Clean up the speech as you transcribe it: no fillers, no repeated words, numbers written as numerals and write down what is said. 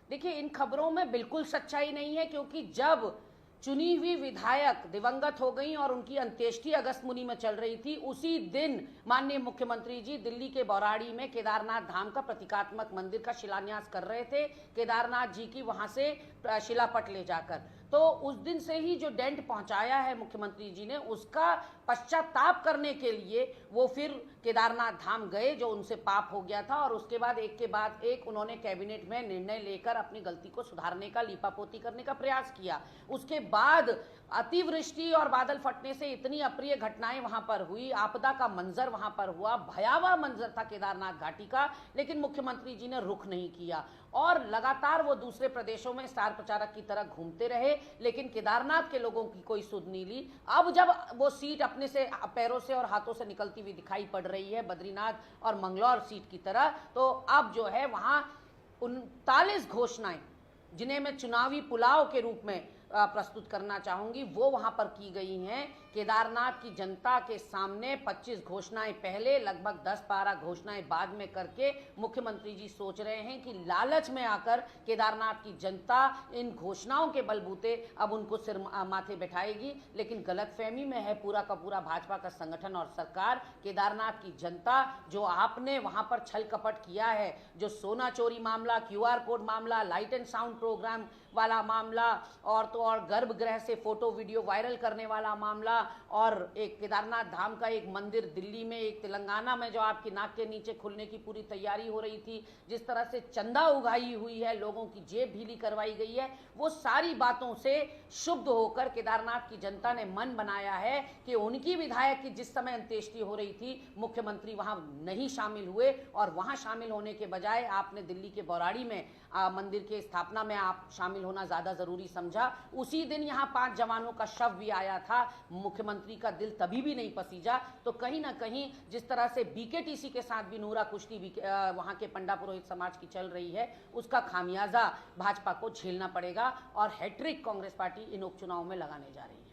देखिए, इन खबरों में बिल्कुल सच्चाई नहीं है, क्योंकि जब चुनी हुई विधायक दिवंगत हो गई और उनकी अंत्येष्टि अगस्त मुनि में चल रही थी, उसी दिन माननीय मुख्यमंत्री जी दिल्ली के बौराड़ी में केदारनाथ धाम का प्रतीकात्मक मंदिर का शिलान्यास कर रहे थे, केदारनाथ जी की वहां से शिलापट ले जाकर। तो उस दिन से ही जो डेंट पहुंचाया है मुख्यमंत्री जी ने, उसका पश्चाताप करने के लिए वो फिर केदारनाथ धाम गए, जो उनसे पाप हो गया था, और उसके बाद एक उन्होंने कैबिनेट में निर्णय लेकर अपनी गलती को सुधारने का, लीपापोती करने का प्रयास किया। उसके बाद अतिवृष्टि और बादल फटने से इतनी अप्रिय घटनाएं वहां पर हुई, आपदा का मंजर वहां पर हुआ, भयावह मंजर था केदारनाथ घाटी का, लेकिन मुख्यमंत्री जी ने रुख नहीं किया और लगातार वो दूसरे प्रदेशों में स्टार प्रचारक की तरह घूमते रहे, लेकिन केदारनाथ के लोगों की कोई सुध नहीं ली। अब जब वो सीट अपने से पैरों से और हाथों से निकलती हुई दिखाई पड़ रही है, बद्रीनाथ और मंगलौर सीट की तरह, तो अब जो है वहां 39 घोषणाएं, जिन्हें मैं चुनावी पुलाव के रूप में प्रस्तुत करना चाहूंगी, वो वहां पर की गई हैं। केदारनाथ की जनता के सामने 25 घोषणाएं पहले, लगभग 10-12 घोषणाएं बाद में करके मुख्यमंत्री जी सोच रहे हैं कि लालच में आकर केदारनाथ की जनता इन घोषणाओं के बलबूते अब उनको सिर माथे बैठाएगी, लेकिन गलतफहमी में है पूरा का पूरा भाजपा का संगठन और सरकार। केदारनाथ की जनता, जो आपने वहां पर छल कपट किया है, जो सोना चोरी मामला, क्यूआर कोड मामला, लाइट एंड साउंड प्रोग्राम वाला मामला, और तो और गर्भगृह से फोटो वीडियो वायरल करने वाला मामला, और एक केदारनाथ धाम का एक मंदिर दिल्ली में, एक तेलंगाना में जो आपकी नाक के नीचे खुलने की पूरी तैयारी हो रही थी, जिस तरह से चंदा उगाई हुई है, लोगों की जेब ढीली करवाई गई है, वो सारी बातों से शुद्ध होकर केदारनाथ की जनता ने मन बनाया है कि उनकी विधायक की जिस समय अंत्येष्टि हो रही थी, मुख्यमंत्री वहां नहीं शामिल हुए, और वहां शामिल होने के बजाय आपने दिल्ली के बौराड़ी में मंदिर के स्थापना में आप शामिल होना ज्यादा जरूरी समझा। उसी दिन यहाँ 5 जवानों का शव भी आया था, मुख्यमंत्री का दिल तभी भी नहीं पसीजा। तो कहीं ना कहीं जिस तरह से बीकेटीसी के साथ भी नूरा कुश्ती वहां के पंडा पुरोहित समाज की चल रही है, उसका खामियाजा भाजपा को झेलना पड़ेगा, और हैट्रिक कांग्रेस पार्टी इन उपचुनाव में लगाने जा रही है।